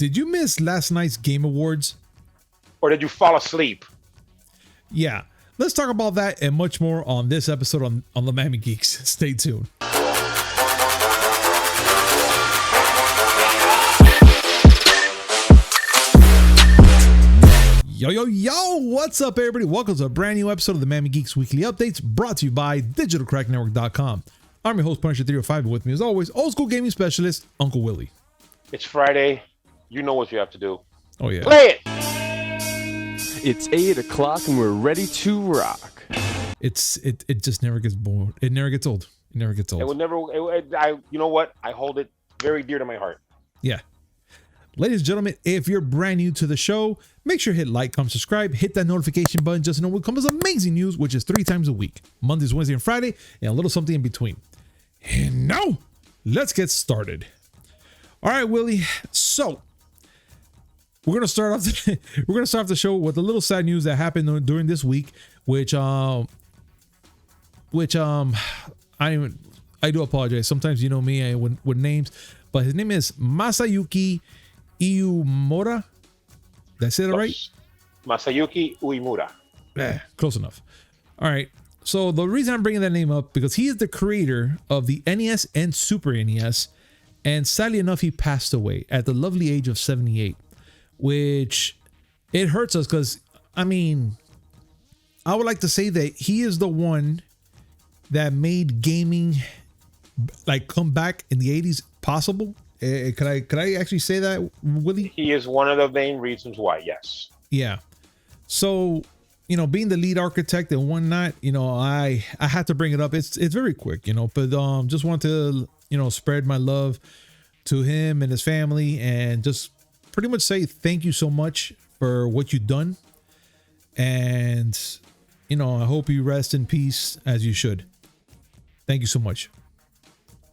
did you miss last night's Game Awards? Or did you fall asleep? Yeah. Let's talk about that and much more on this episode on the Miami Geeks. Stay tuned. Yo, what's up, everybody? Welcome to a brand new episode of the Miami Geeks Weekly Updates, brought to you by DigitalCrackNetwork.com. I'm your host, Punisher 305, and with me, as always, old school gaming specialist, Uncle Willie. It's Friday. You know what you have to do. Oh, yeah. Play it! It's 8 o'clock and we're ready to rock. It just never gets bored. It never gets old. It never gets old. It will never. You know what? I hold it very dear to my heart. Yeah. Ladies and gentlemen, if you're brand new to the show, make sure to hit like, comment, subscribe, hit that notification button just to know what comes amazing news, which is 3 times a week. Mondays, Wednesday, and Friday, and a little something in between. And now, let's get started. All right, Willie. So, we're gonna start off the show with a little sad news that happened during this week, which I do apologize. Sometimes you know me with names, but his name is Masayuki Uemura. Did I say that right? Masayuki Uemura. Close enough. All right. So the reason I'm bringing that name up because he is the creator of the NES and Super NES, and sadly enough, he passed away at the lovely age of 78, which it hurts us because I mean, I would like to say that he is the one that made gaming like come back in the 80s possible. Could I actually say that, Willie? He is one of the main reasons why, yes. Yeah. So, you know, being the lead architect and whatnot, you know, I had to bring it up. It's very quick, you know, but just want to, you know, spread my love to him and his family and just pretty much say thank you so much for what you've done. And, you know, I hope you rest in peace as you should. Thank you so much.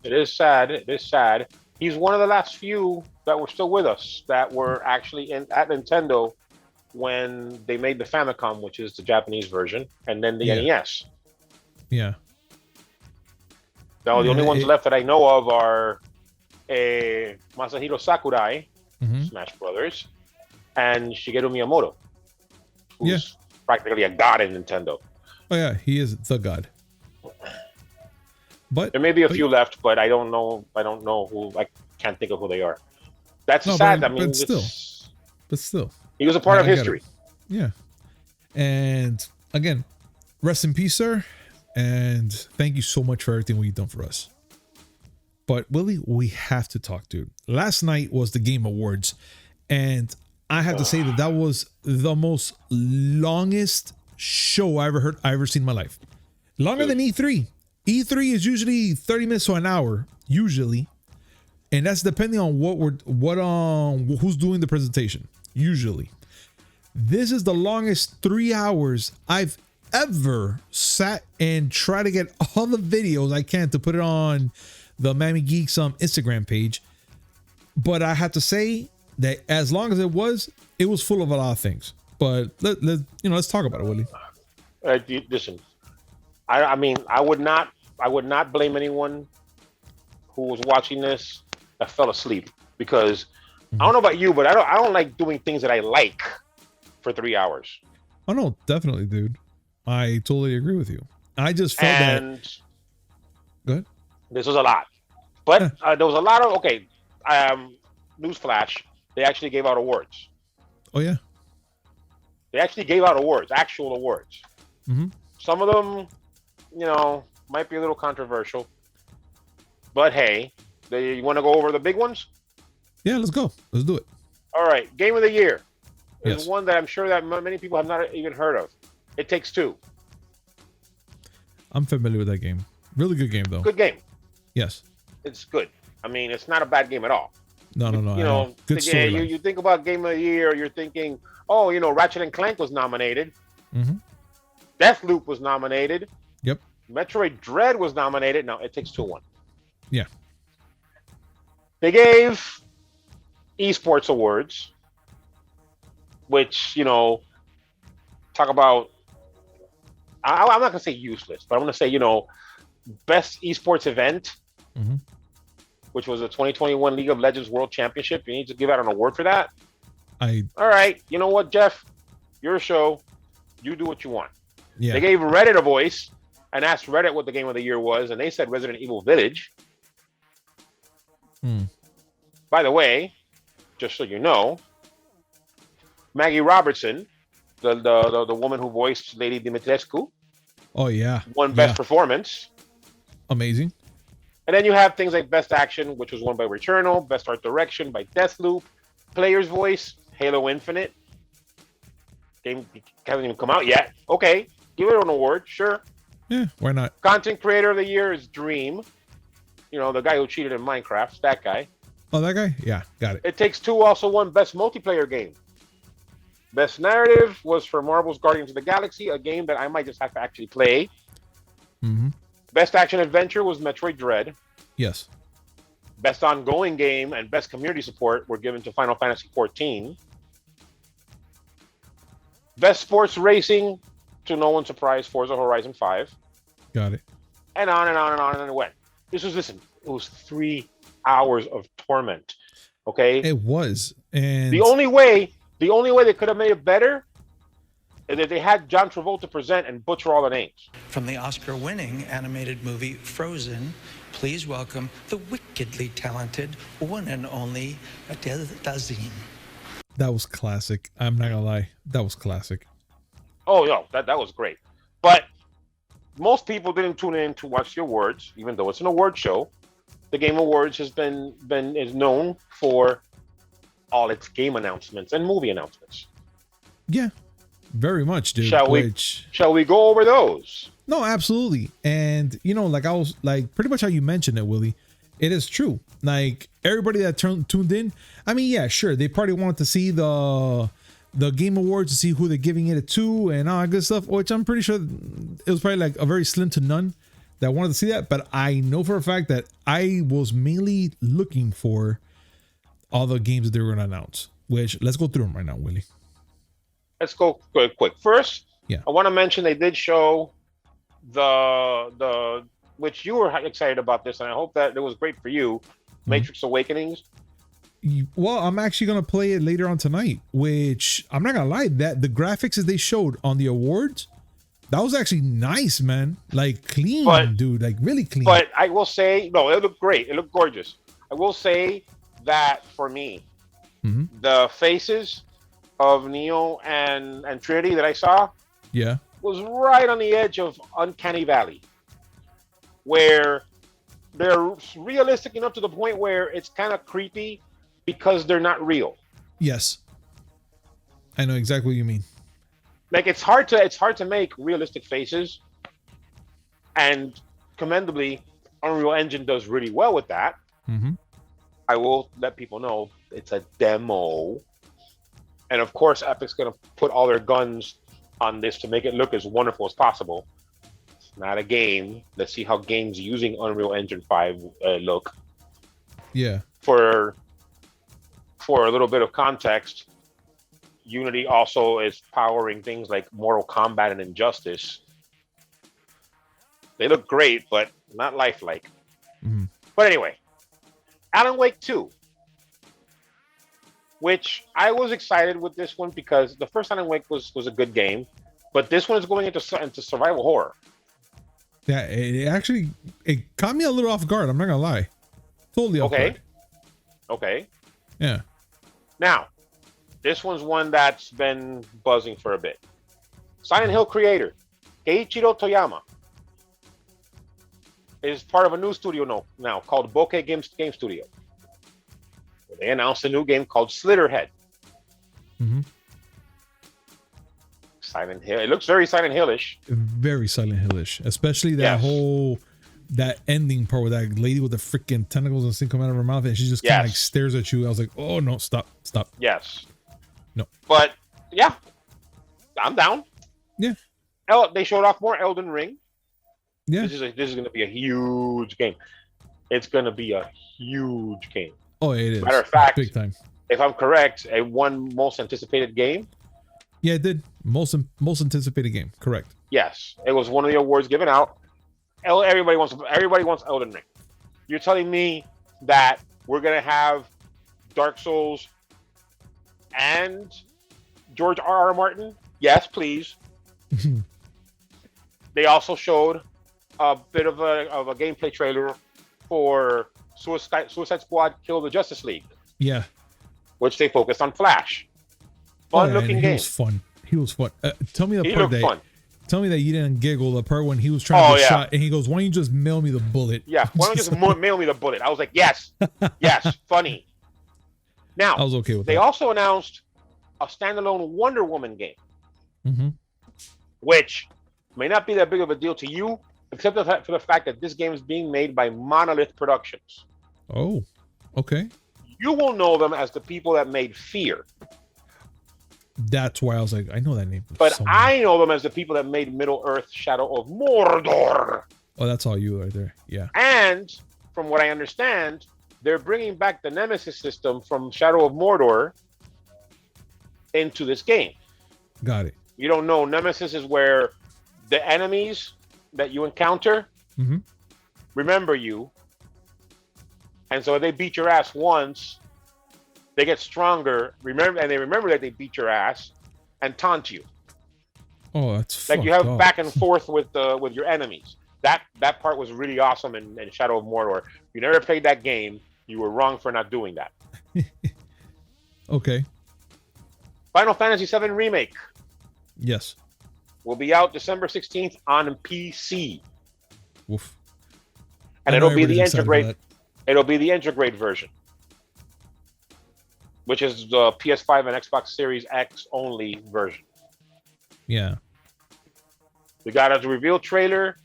It is sad. It is sad. He's one of the last few that were still with us that were actually at Nintendo when they made the Famicom, which is the Japanese version, and then the NES. Yeah. Now, the only ones left that I know of are Masahiro Sakurai, Smash Brothers, and Shigeru Miyamoto, who's practically a god in Nintendo. Oh yeah, he is the god. But there may be a few left, but I don't know who. I can't think of who they are. That's sad. But still, he was a part of history. Yeah. And again, rest in peace, sir. And thank you so much for everything you've done for us. But Willie, we have to talk, dude. Last night was the Game Awards, and I have to say that was the most longest show I ever seen in my life. Longer than E3. E3 is usually 30 minutes to an hour, usually. And that's depending on who's doing the presentation, usually. This is the longest 3 hours I've ever sat and tried to get all the videos I can to put it on the Miami Geeks Instagram page. But I have to say that as long as it was full of a lot of things. But let's talk about it, Willie. Listen, I mean, I would not blame anyone who was watching this that fell asleep because I don't know about you, but I don't like doing things that I like for 3 hours. Oh no, definitely, dude. I totally agree with you. I just felt that. Go ahead. This was a lot, but there was a lot of newsflash. They actually gave out awards. Oh yeah. They actually gave out awards, actual awards. Some of them, you know, might be a little controversial, but hey, you want to go over the big ones? Yeah, let's go. Let's do it. All right, Game of the Year is Yes. one that I'm sure that many people have not even heard of. It Takes Two. I'm familiar with that game. Really good game, though. Good game. Yes. It's good. I mean, it's not a bad game at all. No. You know, good story. you think about Game of the Year, you're thinking, oh, you know, Ratchet and Clank was nominated. Deathloop was nominated. Yep. Metroid Dread was nominated. No, It Takes Two won. Yeah. They gave esports awards, which, you know, talk about, I'm not going to say useless, but I'm going to say, you know, best esports event. which was the 2021 League of Legends World Championship. You need to give out an award for that. All right. You know what, Geoff? Your show. You do what you want. Yeah. They gave Reddit a voice and asked Reddit what the game of the year was, and they said Resident Evil Village. By the way, just so you know, Maggie Robertson, the woman who voiced Lady Dimitrescu, Oh yeah. won Best Performance. Amazing. And then you have things like Best Action, which was won by Returnal, Best Art Direction by Deathloop, Player's Voice, Halo Infinite. Game hasn't even come out yet. Okay, give it an award, sure. Yeah, why not? Content Creator of the Year is Dream. You know, the guy who cheated in Minecraft, that guy. Oh, that guy? Yeah, got it. It Takes Two also won Best Multiplayer Game. Best Narrative was for Marvel's Guardians of the Galaxy, a game that I might just have to actually play. Best Action Adventure was Metroid Dread. Yes. Best Ongoing Game and Best Community Support were given to Final Fantasy XIV. Best Sports Racing, to no one's surprise, Forza Horizon 5. Got it. And on and on and on and it went. It was 3 hours of torment. Okay? It was. And The only way they could have made it better is that they had John Travolta present and butcher all the names. From the Oscar-winning animated movie Frozen, please welcome the wickedly talented one and only Adele Dazeem. that was classic. I'm not gonna lie. That was classic. Oh no, that was great. But most people didn't tune in to watch the awards, even though it's an award show. The Game Awards is known for all its game announcements and movie announcements. Yeah, very much, dude. Shall we go over those? No, absolutely. And you know, like I was like pretty much how you mentioned it, Willie. It is true. Like everybody that tuned in, I mean, yeah, sure, they probably wanted to see the Game Awards to see who they're giving it to and all that good stuff, which I'm pretty sure it was probably like a very slim to none that wanted to see that. But I know for a fact that I was mainly looking for all the games that they were going to announce, which let's go through them right now, Willie. Let's go quick. First, yeah, I want to mention they did show the which you were excited about this, and I hope that it was great for you, Matrix Awakenings. Well, I'm actually going to play it later on tonight, which I'm not going to lie, that the graphics that they showed on the awards, that was actually nice, man. Like clean, dude, like really clean. But I will say, no, it looked great. It looked gorgeous. I will say that for me, the faces of Neo and Trinity that I saw, yeah, was right on the edge of Uncanny Valley, where they're realistic enough to the point where it's kind of creepy because they're not real. Yes, I know exactly what you mean. Like it's hard to make realistic faces, and commendably, Unreal Engine does really well with that. I will let people know it's a demo, and of course, Epic's gonna put all their guns on this to make it look as wonderful as possible. It's not a game. Let's see how games using Unreal Engine 5 look. Yeah. For a little bit of context, Unity also is powering things like Mortal Kombat and Injustice. They look great, but not lifelike. But anyway, Alan Wake 2, which I was excited with this one because the first Alan Wake was a good game, but this one is going into survival horror. Yeah, it caught me a little off guard. I'm not gonna lie, totally off guard. Okay. Yeah. Now, this one's one that's been buzzing for a bit. Silent Hill creator Keiichiro Toyama is part of a new studio now called Bokeh Game Studio. They announced a new game called Slitterhead. Silent Hill. It looks very Silent Hillish. Very Silent Hillish, especially that that ending part with that lady with the freaking tentacles and thing coming out of her mouth, and she just kind of like stares at you. I was like, oh no, stop. Yes. No. But yeah, I'm down. Yeah. They showed off more Elden Ring. Yeah. This is going to be a huge game. It's going to be a huge game. Oh, it is. Matter of fact, big time. If I'm correct, it won most anticipated game. Yeah, it did. Most anticipated game. Correct. Yes, it was one of the awards given out. Everybody wants Elden Ring. You're telling me that we're gonna have Dark Souls and George R.R. Martin? Yes, please. They also showed a bit of a gameplay trailer for Suicide Squad: Kill the Justice League. Yeah. Which they focused on Flash. Fun looking game. He was fun. He was fun. Tell me the He part looked fun. Tell me that you didn't giggle the part when he was trying to get yeah. shot and he goes, "Why don't you just mail me the bullet?" Yeah, why don't you just mail me the bullet? I was like, yes, yes, funny. Now, I was okay with they that. also announced a standalone Wonder Woman game, Mm-hmm. which may not be that big of a deal to you, except for the fact that this game is being made by Monolith Productions. Oh, okay. You will know them as the people that made Fear. That's why I was like, I know that name. But somewhere. I know them as the people that made Middle Earth Shadow of Mordor. Oh, that's all you right there. Yeah. And from what I understand, they're bringing back the Nemesis system from Shadow of Mordor into this game. Got it. You don't know, Nemesis is where the enemies that you encounter remember you. And so if they beat your ass once, they get stronger. They remember that they beat your ass and taunt you. Oh, that's Like you have fucked up. back and forth with your enemies. That part was really awesome in Shadow of Mordor. If you never played that game, you were wrong for not doing that. Okay. Final Fantasy VII Remake Yes. will be out December 16th on PC. Woof. And I know it'll be the everybody's excited for Integrate. that. It'll be the Integrate version, which is the PS5 and Xbox Series X only version. Yeah. We got a reveal trailer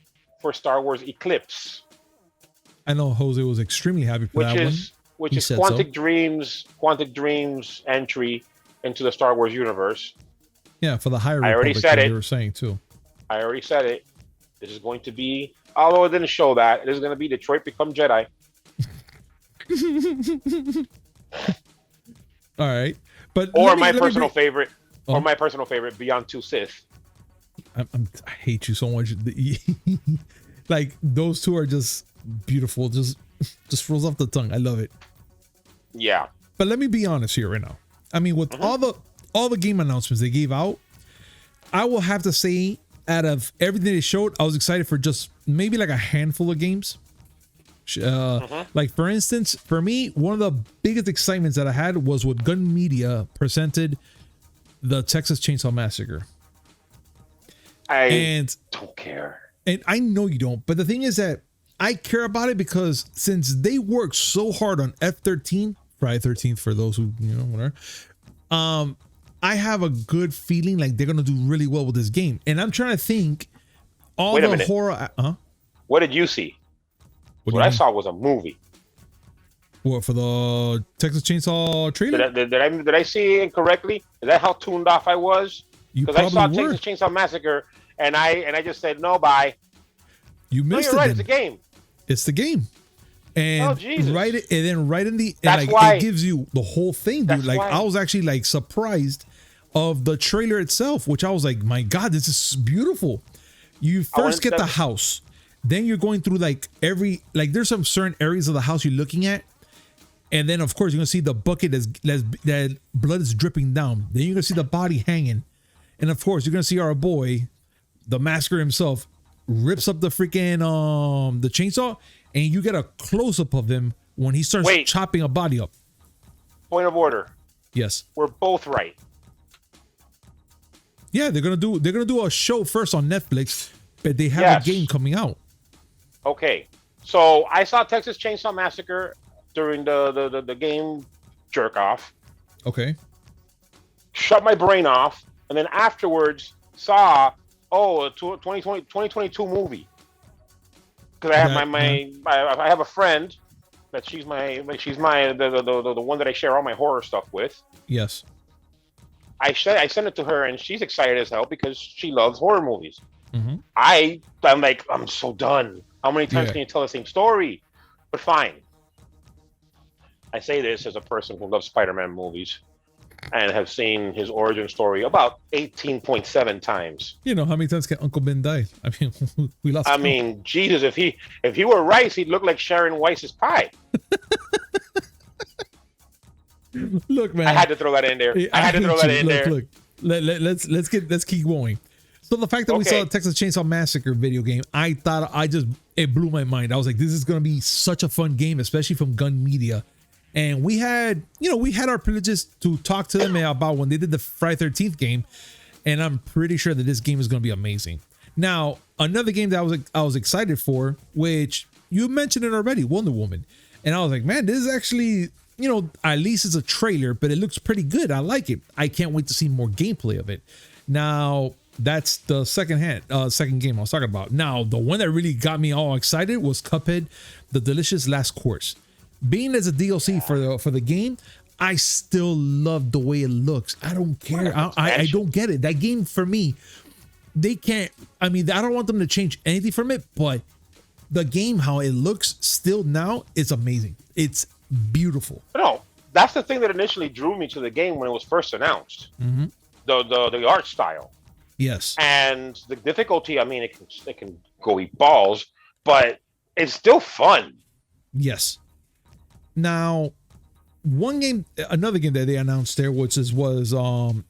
for Star Wars Eclipse, I know Jose was extremely happy for that which He is said Quantic Dreams entry into the Star Wars universe. one. Yeah, for the higher I already Republic said that it. you were saying too. I already said it. This is going to be, although it didn't show that, it is going to be Detroit Become Jedi. All right. But Or my personal favorite, Oh. Beyond Two Sith. I hate you so much. Like those two are just beautiful. Just rolls off the tongue. I love it. Yeah. But let me be honest here right now. I mean, with all the game announcements they gave out, I will have to say, out of everything they showed, I was excited for just maybe like a handful of games. Like for instance, for me, one of the biggest excitements that I had was when Gun Media presented the Texas Chainsaw Massacre. I don't care. And I know you don't, but the thing is that I care about it because since they worked so hard on F13, Friday 13th for those who, whatever, I have a good feeling like they're going to do really well with this game. And I'm trying to think all Wait a the minute. horror. What did you see? What I saw was a movie. What, for the Texas Chainsaw trailer? Did I see it incorrectly? Is that how tuned off I was? You Because I saw probably were. Texas Chainsaw Massacre and I just said no, bye. You No, missed you're right. it. It's a Then. game. It's the game. And Oh, Jesus. right in the That's like why- it gives you the whole thing, dude. That's Like why- I was actually like surprised of the trailer itself, which I was like, my God, this is beautiful. You first get the house, then you're going through like there's some certain areas of the house you're looking at, and then of course you're gonna see the bucket that blood is dripping down. Then you're gonna see the body hanging, and of course you're gonna see our boy, the massacre himself, rips up the freaking the chainsaw, and you get a close up of him when he starts chopping a body up. Point of order. Yes. We're both right. Yeah, they're gonna do a show first on Netflix, but they have a game coming out. Okay. So I saw Texas Chainsaw Massacre during the game jerk off. Okay. Shut my brain off, and then afterwards saw a 2022 movie. Because I have I have a friend that she's the one that I share all my horror stuff with. Yes. I sent it to her, and she's excited as hell because she loves horror movies. Mm-hmm. I'm like, I'm so done. How many times can you tell the same story? But fine. I say this as a person who loves Spider-Man movies. and have seen his origin story about 18.7 times. You know, how many times can Uncle Ben die? I mean, we lost I count. mean, Jesus, if he were Rice, he'd look like Sharon Weiss's pie. Look, man. I had to throw that in there. I had to throw that in there. Look. Let's keep going. So the fact that we saw the Texas Chainsaw Massacre video game, I thought it blew my mind. I was like, this is gonna be such a fun game, especially from Gun Media. And we had our privileges to talk to them about when they did the Friday 13th game, and I'm pretty sure that this game is gonna be amazing. Now, another game that I was excited for, which you mentioned it already, Wonder Woman, and I was like, man, this is actually, at least it's a trailer, but it looks pretty good. I like it. I can't wait to see more gameplay of it. Now, that's the second game I was talking about. Now, the one that really got me all excited was Cuphead, The Delicious Last Course. Being as a DLC for the game, I still love the way it looks. I don't care. I don't get it. That game, for me, I don't want them to change anything from it, but the game, how it looks still now, it's amazing. It's beautiful. No, that's the thing that initially drew me to the game when it was first announced. Mm-hmm. The art style. Yes. And the difficulty, I mean, it can go eat balls, but it's still fun. Yes. Now, another game that they announced there, was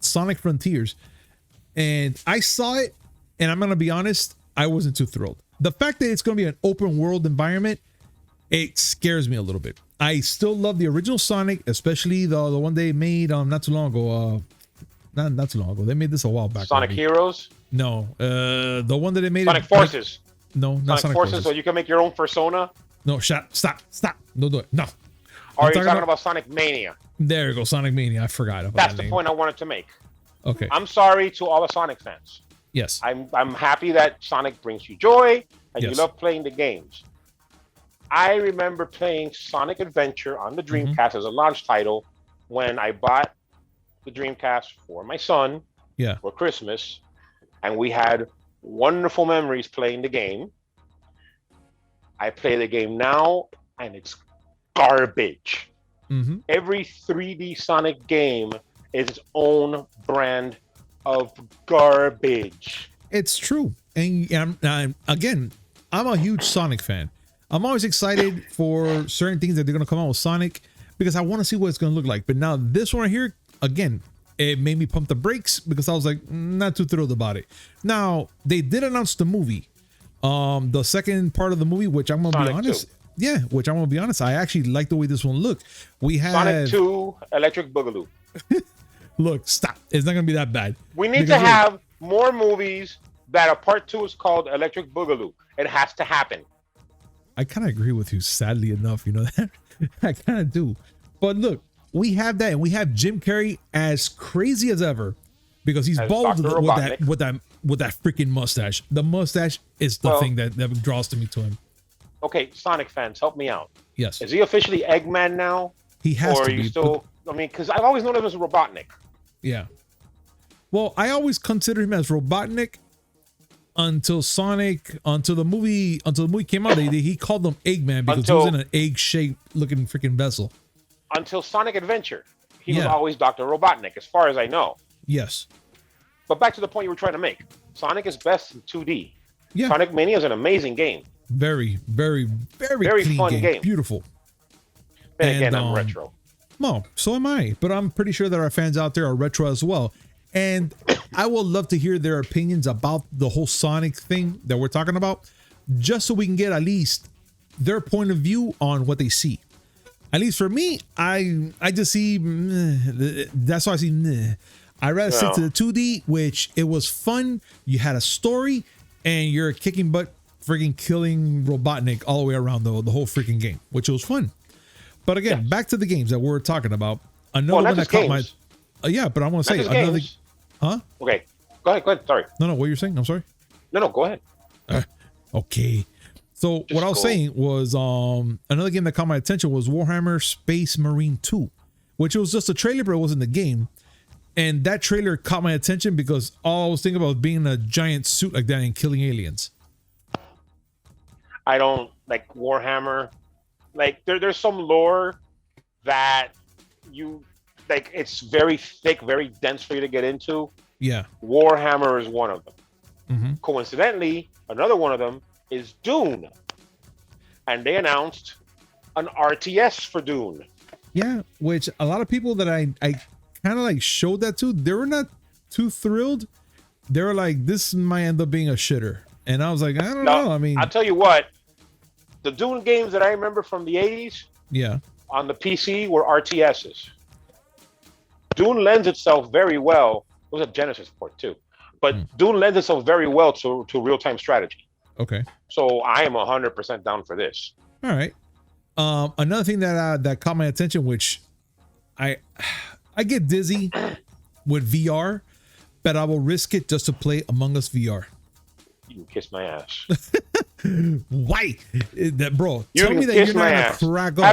Sonic Frontiers. And I saw it, and I'm going to be honest, I wasn't too thrilled. The fact that it's going to be an open world environment, it scares me a little bit. I still love the original Sonic, especially the one they made not too long ago. Not too long ago. They made this a while back. Sonic Heroes? No. The one that they made. Sonic Forces. No, not Sonic Forces. So you can make your own persona? No, stop. Don't do it. No. Or are you talking about Sonic Mania? There you go, Sonic Mania. I forgot about That's that the point I wanted to make. Okay. I'm sorry to all the Sonic fans. Yes. I'm happy that Sonic brings you joy and Yes. you love playing the games. I remember playing Sonic Adventure on the Dreamcast as a launch title when I bought the Dreamcast for my son for Christmas, and we had wonderful memories playing the game. I play the game now, and it's garbage. Mm-hmm. Every 3D Sonic game is its own brand of garbage. It's true. And again, I'm a huge Sonic fan. I'm always excited for certain things that they're going to come out with Sonic because I want to see what it's going to look like. But now this one right here, again, it made me pump the brakes because I was like, not too thrilled about it. Now, they did announce the movie. The second part of the movie, which I'm going to be honest. 2. Yeah, which I'm going to be honest. I actually like the way this one looked. We have Sonic 2 Electric Boogaloo. Look, stop. It's not going to be that bad. We need to have more movies that a part 2 is called Electric Boogaloo. It has to happen. I kind of agree with you, sadly enough, you know that? I kind of do. But look, we have that, and we have Jim Carrey as crazy as ever because he's bald with that freaking mustache. The mustache is the thing that draws to me to him. Okay, Sonic fans, help me out. Yes. Is he officially Eggman now? He has or to are you be. still, because I've always known him as Robotnik. Yeah. Well, I always consider him as Robotnik until the movie came out. He called him Eggman because he was in an egg-shaped looking freaking vessel. Until Sonic Adventure, he was always Dr. Robotnik, as far as I know. Yes. But back to the point you were trying to make. Sonic is best in 2D. Yeah. Sonic Mania is an amazing game. Very, very, very clean fun game. Beautiful. And again, I'm retro. Well, so am I, but I'm pretty sure that our fans out there are retro as well. And I would love to hear their opinions about the whole Sonic thing that we're talking about, just so we can get at least their point of view on what they see. At least for me, I just see, that's why I see, I'd rather stick to the 2D, which it was fun. You had a story and you're kicking butt, freaking killing Robotnik all the way around the whole freaking game, which was fun. But again, back to the games that we're talking about. Another one that caught my, but I want to say another, huh? Okay, go ahead. Sorry. No, what you're saying? I'm sorry. No, go ahead. Okay. So what I was saying was another game that caught my attention was Warhammer Space Marine 2, which was just a trailer, but it wasn't the game. And that trailer caught my attention because all I was thinking about was being in a giant suit like that and killing aliens. I don't like Warhammer. Like there's some lore that you like it's very thick, very dense for you to get into. Yeah. Warhammer is one of them. Mm-hmm. Coincidentally, another one of them is Dune, and they announced an RTS for Dune. Yeah, which a lot of people that I kind of like showed that to, they were not too thrilled. They were like, this might end up being a shitter. And I was like, I don't know. I mean, I'll tell you what, the Dune games that I remember from the 80s yeah, on the PC were RTSs. Dune lends itself very well. It was a Genesis port too, but Dune lends itself very well to real-time strategy. Okay. So I am 100% down for this. All right. Another thing that caught my attention, which I get dizzy with VR, but I will risk it just to play Among Us VR. You can kiss my ass. Why? Bro, You tell can me that kiss you're not my gonna ass. crack up.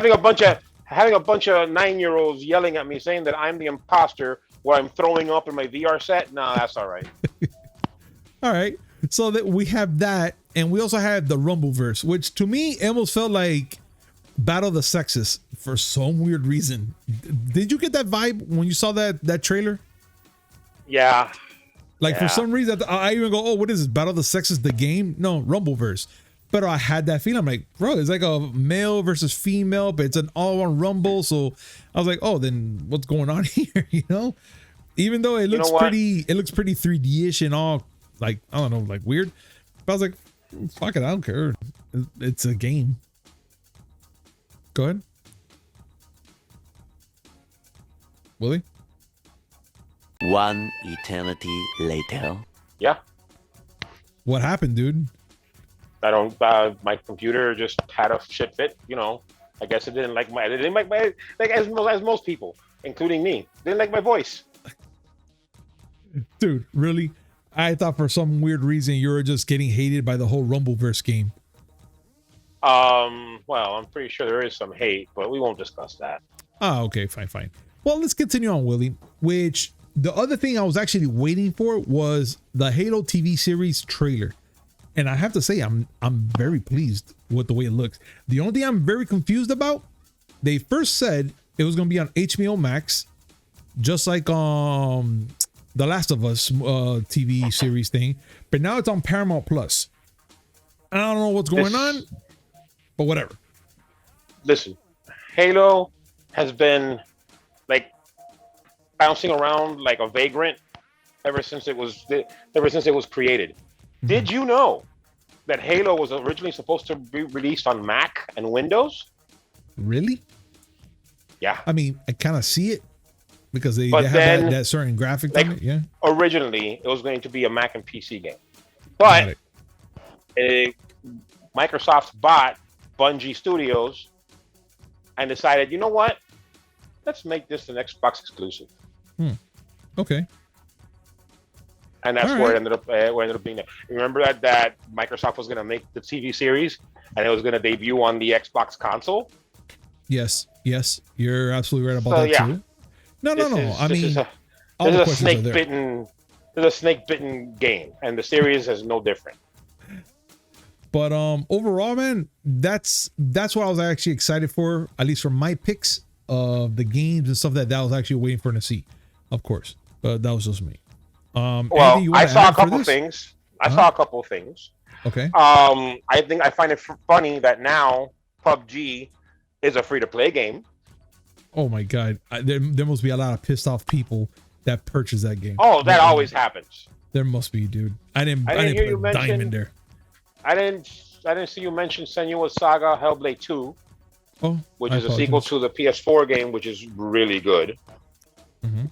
Having a bunch of 9-year-olds yelling at me saying that I'm the imposter while I'm throwing up in my VR set. No, that's all right. All right. So that we have that, and we also have the Rumbleverse, which to me it almost felt like Battle of the Sexes for some weird reason. Did you get that vibe when you saw that trailer? Yeah. Like for some reason, I even go, "Oh, what is this? Battle of the Sexes, the game?" No, Rumbleverse. But I had that feeling. I'm like, bro, it's like a male versus female, but it's an all-on Rumble. So I was like, oh, then what's going on here? You know, even though it looks pretty 3D-ish and all, like, I don't know, like weird. But I was like, fuck it, I don't care. It's a game. Go ahead, Willie. One eternity later. Yeah. What happened, dude? I don't. My computer just had a shit fit. You know. I guess it didn't like my. It didn't like my. Like as most people, including me, didn't like my voice. Dude, really? I thought for some weird reason you were just getting hated by the whole Rumbleverse game. Well, I'm pretty sure there is some hate, but we won't discuss that. Oh, okay, fine. Well, let's continue on, Willie. Which the other thing I was actually waiting for was the Halo TV series trailer. And I have to say, I'm very pleased with the way it looks. The only thing I'm very confused about, they first said it was going to be on HBO Max, just like The Last of Us TV series thing. But now it's on Paramount Plus. I don't know what's going on, but whatever. Listen, Halo has been like bouncing around like a vagrant ever since it was created. Did you know that Halo was originally supposed to be released on Mac and Windows? Really? Yeah. I mean, I kind of see it because they But have then, that certain graphic like, on it. Yeah. Originally, it was going to be a Mac and PC game. Got But it. Microsoft bought Bungie Studios and decided, you know what? Let's make this an Xbox exclusive. Okay. And that's All where right. it ended up being there. Remember that Microsoft was going to make the TV series and it was going to debut on the Xbox console? Yes. You're absolutely right about So, that yeah. too. No. I This mean, is all the a questions are there. snake-bitten game, and the series is no different. But overall, man, that's what I was actually excited for, at least for my picks of the games and stuff that I was actually waiting for to see, of course. But that was just me. Well, anything you wanna I saw a add for couple this? things. I Okay. I find it funny that now PUBG is a free-to-play game. Oh my God, there must be a lot of pissed off people that purchase that game. Oh, that always happens. There must be, dude. I didn't hear you put a dime mention- in there. I didn't see you mention Senua's Saga Hellblade 2, Oh, which I is a sequel apologize. to the PS4 game, which is really good. Mhm.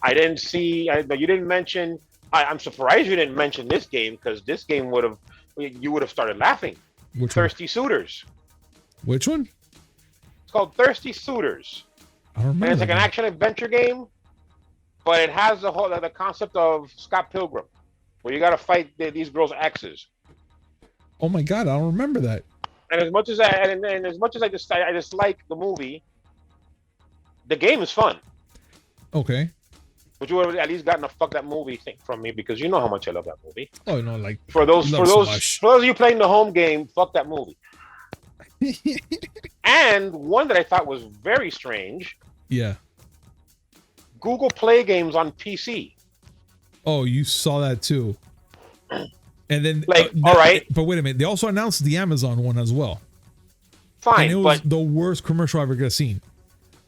I didn't see. You didn't mention. I'm surprised you didn't mention this game because this game you would have started laughing. Which one? Thirsty Suitors. Which one? It's called Thirsty Suitors, I don't remember. and it's like that an game. action adventure game, but it has the concept of Scott Pilgrim, where you got to fight these girls' exes. Oh my God, I don't remember that. And as much as I just like the movie, the game is fun. Okay. But you would have at least gotten a fuck that movie thing from me because you know how much I love that movie. Oh no, like For those Love so much. of you playing the home game, fuck that movie. And one that I thought was very strange Yeah. Google Play games on PC. Oh, you saw that too. And then, Like, all right. But wait a minute. They also announced the Amazon one as well. Fine, And it was but the worst commercial I've ever seen.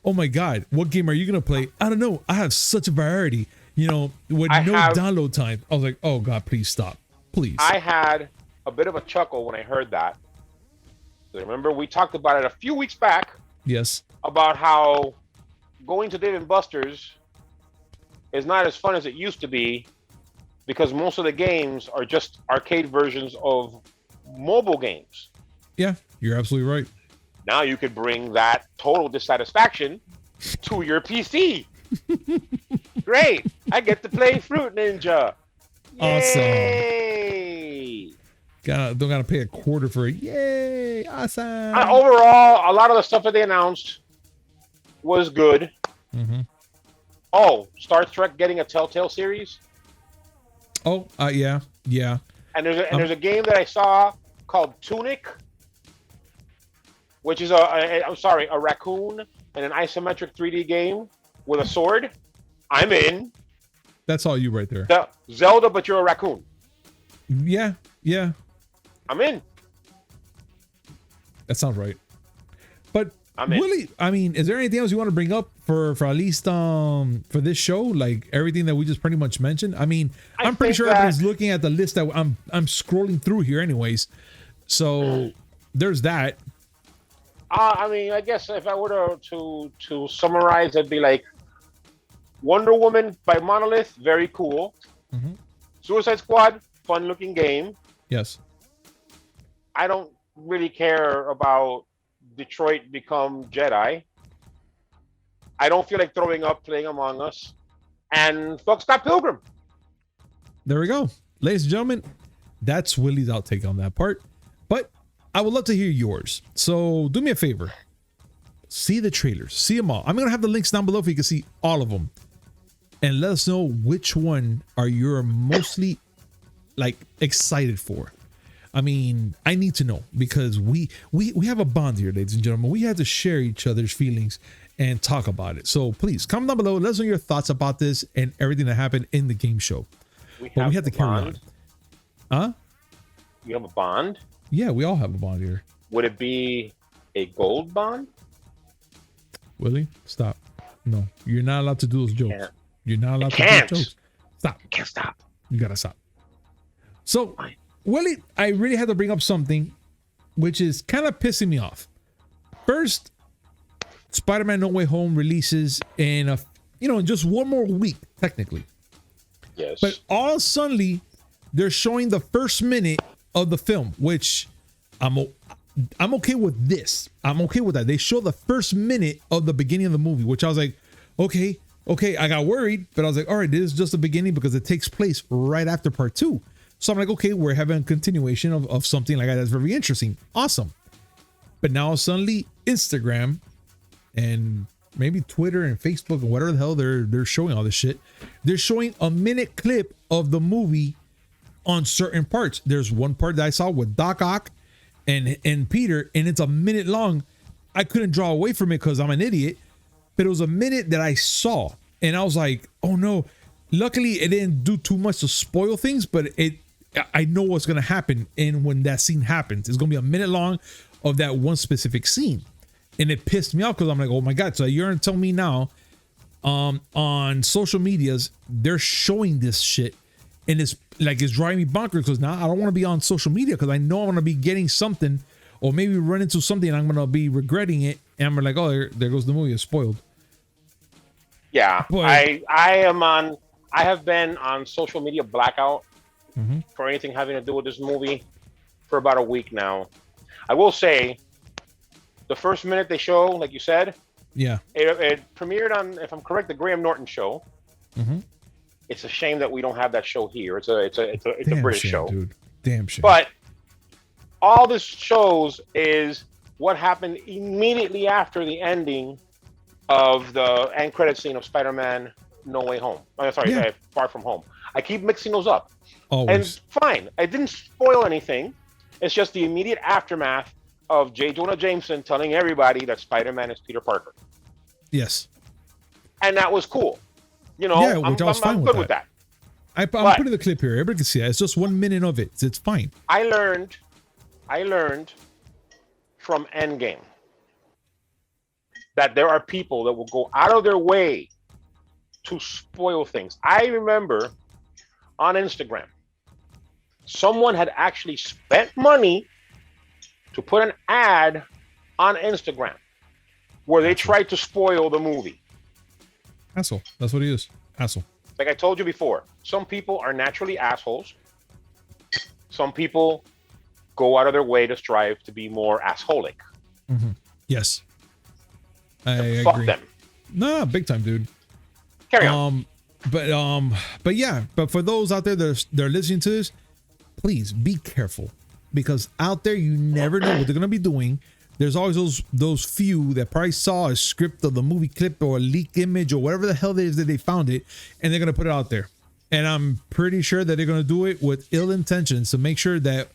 Oh my God. What game are you going to play? I don't know. I have such a variety, with download time. I was like, oh God, please stop. Please. I had a bit of a chuckle when I heard that. Remember, we talked about it a few weeks back. Yes. About how going to Dave & Buster's is not as fun as it used to be because most of the games are just arcade versions of mobile games. Yeah, you're absolutely right. Now you could bring that total dissatisfaction to your PC. Great. I get to play Fruit Ninja. Yay. Awesome. Don't gotta pay a quarter for it. Yay. Awesome. Overall, a lot of the stuff that they announced was good. Mm-hmm. Oh, Star Trek getting a Telltale series. Oh, yeah. And there's a game that I saw called Tunic, which is a raccoon in an isometric 3D game with a sword. I'm in. That's all you right there. Zelda, but you're a raccoon. Yeah. I'm in. That sounds right. But I'm in. Willie, I mean, is there anything else you want to bring up for at least for this show? Like everything that we just pretty much mentioned. I mean, I'm pretty sure everyone's looking at the list that I'm scrolling through here, anyways. So there's that. I mean, I guess if I were to summarize, it'd be like Wonder Woman by Monolith, very cool. Mm-hmm. Suicide Squad, fun-looking game. Yes. I don't really care about Detroit Become Jedi. I don't feel like throwing up playing Among Us. And fuck Scott Pilgrim. There we go. Ladies and gentlemen, that's Willie's outtake on that part. But I would love to hear yours. So do me a favor. See the trailers. See them all. I'm going to have the links down below if you can see all of them. And let us know which one are you mostly excited for. I mean, I need to know because we have a bond here, ladies and gentlemen. We have to share each other's feelings and talk about it. So please comment down below. Let us know your thoughts about this and everything that happened in the game show. We have to carry on. Huh? You have a bond? Yeah, we all have a bond here. Would it be a gold bond? Willie, stop. No, you're not allowed to do those jokes. You're not allowed to do those jokes. Stop. I can't stop. You gotta stop. So, Willie, I really had to bring up something which is kind of pissing me off. First, Spider-Man No Way Home releases in just one more week, technically. Yes. But all suddenly, they're showing the first minute of the film, which I'm okay with this. I'm okay with that. They show the first minute of the beginning of the movie, which I was like, okay. I got worried, but I was like, all right, this is just the beginning because it takes place right after part 2. So I'm like, okay, we're having a continuation of something like that. That's very interesting. Awesome. But now suddenly Instagram and maybe Twitter and Facebook and whatever the hell they're showing all this shit. They're showing a minute clip of the movie on certain parts. There's one part that I saw with Doc Ock and Peter, and it's a minute long. I couldn't draw away from it because I'm an idiot, but it was a minute that I saw, and I was like, oh no. Luckily, it didn't do too much to spoil things, but I know what's gonna happen, and when that scene happens, it's gonna be a minute long of that one specific scene, and it pissed me off because I'm like, oh my god! So you're gonna tell me now, on social medias they're showing this shit, and it's driving me bonkers because now I don't want to be on social media because I know I'm gonna be getting something, or maybe run into something and I'm gonna be regretting it, and I'm like, oh, there goes the movie, it's spoiled. Yeah, but I have been on social media blackout for anything having to do with this movie for about a week now. I will say, the first minute they show, like you said, it premiered on, if I'm correct, the Graham Norton show. It's a shame that we don't have that show here. It's a British show, dude. Damn shame. But all this shows is what happened immediately after the ending of the end credit scene of Spider-Man No Way Home. Far From Home. I keep mixing those up. Always. And fine, I didn't spoil anything. It's just the immediate aftermath of J. Jonah Jameson telling everybody that Spider-Man is Peter Parker. Yes. and that was cool. You know, Yeah, which I was fine I'm with good with that. I'm But- putting the clip here. Everybody can see it. It's just 1 minute of it. It's fine. I learned from Endgame that there are people that will go out of their way to spoil things. I remember on Instagram, someone had actually spent money to put an ad on Instagram where they tried to spoil the movie. Asshole. That's what he is. Asshole. Like I told you before, some people are naturally assholes. Some people go out of their way to strive to be more assholic. Yes. I Fuck agree. them. No, big time, dude. Carry on. But yeah, but for those out there that are listening to this, please be careful, because out there you never know what they're gonna be doing. There's always those few that probably saw a script of the movie clip or a leaked image or whatever the hell it is that they found it, and they're gonna put it out there. And I'm pretty sure that they're gonna do it with ill intentions to make sure that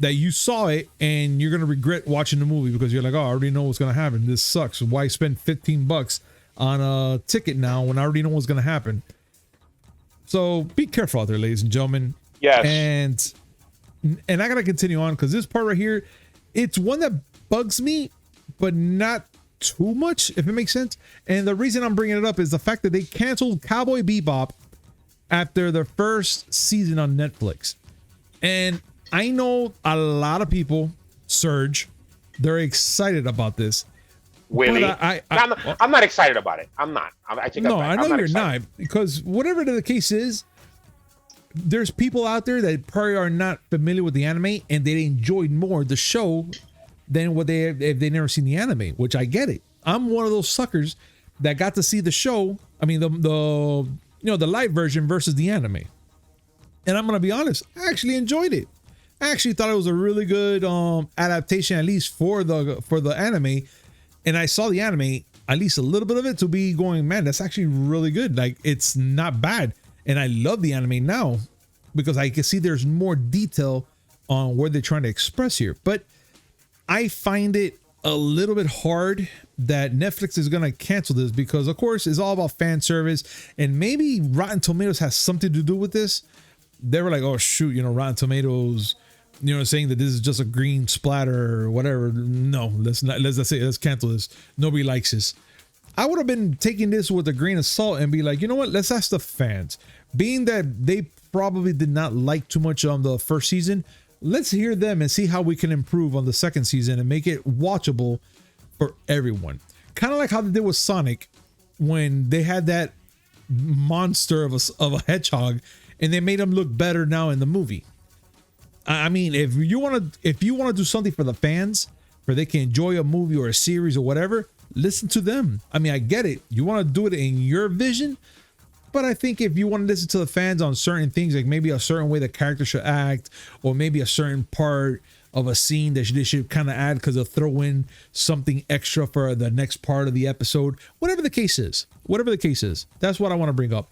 you saw it and you're gonna regret watching the movie because you're like, oh, I already know what's gonna happen. This sucks. Why spend $15 on a ticket now when I already know what's gonna happen? So be careful out there, ladies and gentlemen. Yes. And I gotta continue on because this part right here, it's one that bugs me, but not too much, if it makes sense. And the reason I'm bringing it up is the fact that they canceled Cowboy Bebop after their first season on Netflix. And I know a lot of people, Surge, they're excited about this. Willie, But I'm not excited about it. I'm not. I take that No, back. I know I'm not you're excited. not, because whatever the case is, there's people out there that probably are not familiar with the anime and they enjoyed more the show than what if they never seen the anime, which I get it. I'm one of those suckers that got to see the show. I mean, the live version versus the anime. And I'm gonna be honest, I actually enjoyed it. I actually thought it was a really good adaptation, at least for the anime. And I saw the anime, at least a little bit of it, to be going, man, that's actually really good. Like, it's not bad. And I love the anime now because I can see there's more detail on what they're trying to express here. But I find it a little bit hard that Netflix is going to cancel this because, of course, it's all about fan service. And maybe Rotten Tomatoes has something to do with this. They were like, oh, shoot, Rotten Tomatoes, saying that this is just a green splatter or whatever. No, let's cancel this. Nobody likes this. I would have been taking this with a grain of salt and be like, you know what? Let's ask the fans. Being that they probably did not like too much on the first season, let's hear them and see how we can improve on the second season and make it watchable for everyone. Kind of like how they did with Sonic when they had that monster of a hedgehog and they made him look better now in the movie. I mean, if you want to do something for the fans where they can enjoy a movie or a series or whatever, listen to them. I mean, I get it. You want to do it in your vision, but I think if you want to listen to the fans on certain things, like maybe a certain way the character should act, or maybe a certain part of a scene that they should kind of add because they'll throw in something extra for the next part of the episode, whatever the case is, that's what I want to bring up.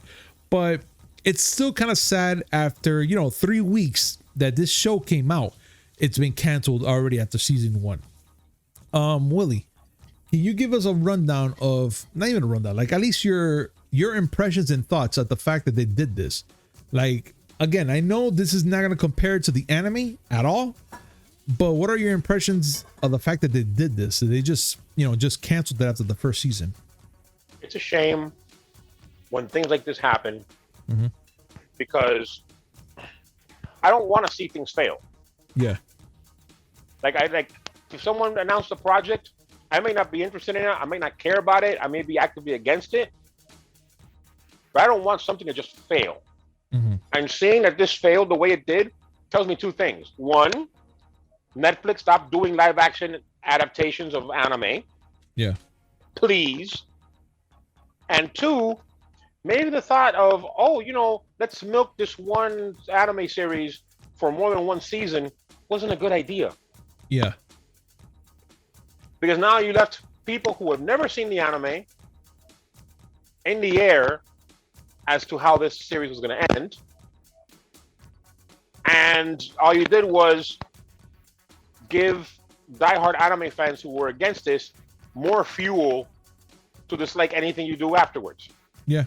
But it's still kind of sad after, 3 weeks that this show came out. It's been canceled already after season 1. Willie, can you give us a rundown of, not even a rundown, like at least your impressions and thoughts at the fact that they did this? Like, again, I know this is not going to compare to the anime at all, but what are your impressions of the fact that they did this? So they just canceled that after the first season. It's a shame when things like this happen because I don't want to see things fail. Yeah. Like if someone announced a project, I may not be interested in it. I may not care about it. I may be actively against it. But I don't want something to just fail. And seeing that this failed the way it did tells me two things. One, Netflix stopped doing live action adaptations of anime. Yeah. Please. And two, maybe the thought of, let's milk this one anime series for more than one season wasn't a good idea. Yeah. Because now you left people who have never seen the anime in the air as to how this series was going to end. And all you did was give diehard anime fans who were against this more fuel to dislike anything you do afterwards. Yeah.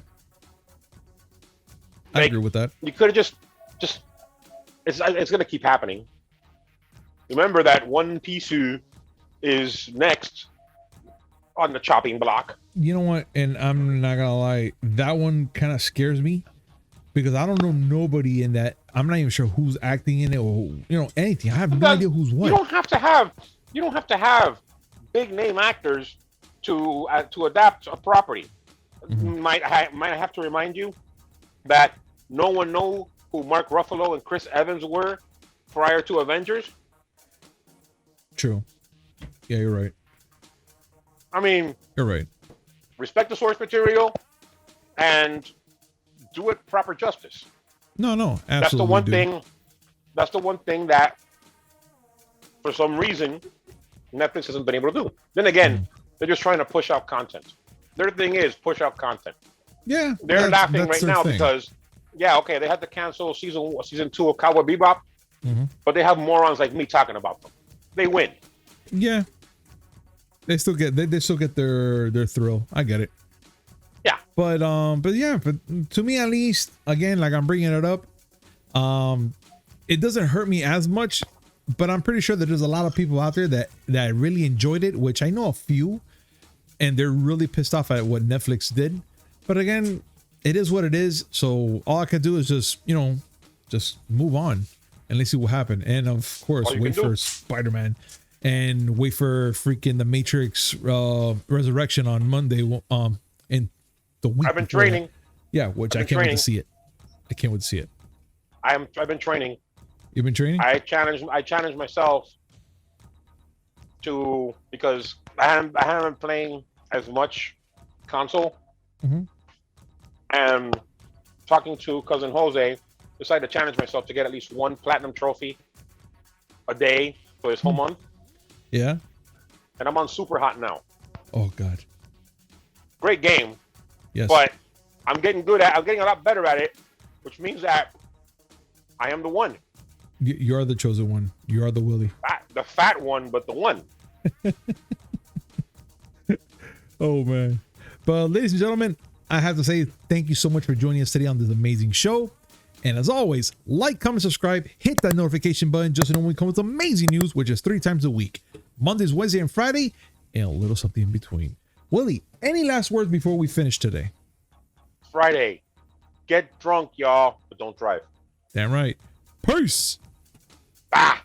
I Like, agree with that. You could have just it's going to keep happening. Remember that One Piece is next on the chopping block. You know what? And I'm not gonna lie, that one kind of scares me because I don't know nobody in that. I'm not even sure who's acting in it or anything. I have no idea who's what. You don't have to have big name actors to adapt a property. Might I have to remind you that no one know who Mark Ruffalo and Chris Evans were prior to Avengers? True. Yeah, you're right. I mean, You're right. respect the source material and do it proper justice. No, absolutely. That's the one thing. That's the one thing that, for some reason, Netflix hasn't been able to do. Then again, they're just trying to push out content. Their thing is push out content. Yeah, They're laughing right now because, they had to cancel season 2 of Cowboy Bebop, but they have morons like me talking about them. They win. Yeah, they still get their thrill. I get it. Yeah, but to me at least, again, like I'm bringing it up, it doesn't hurt me as much, but I'm pretty sure that there's a lot of people out there that really enjoyed it, which I know a few, and they're really pissed off at what Netflix did. But again, it is what it is. So all I can do is just move on and let's see what happened. And of course, wait for Spider-Man and wait for freaking the Matrix Resurrection on Monday. In the week. I've been training. Yeah, which I can't wait to see it. I can't wait to see it. I've been training. You've been training? I challenged myself because I haven't been playing as much console. And talking to cousin Jose, decided to challenge myself to get at least one platinum trophy a day for this whole month. Yeah. And I'm on super hot now. Oh God. Great game. Yes. But I'm getting a lot better at it, which means that I am the one. You are the chosen one. You are the Willie. The fat one, but the one. Oh man. But ladies and gentlemen, I have to say thank you so much for joining us today on this amazing show. And as always, like, comment, subscribe, hit that notification button just so when we come with amazing news, which is 3 times a week. Mondays, Wednesday, and Friday, and a little something in between. Willie, any last words before we finish today? Friday. Get drunk, y'all, but don't drive. Damn right. Peace. Ah!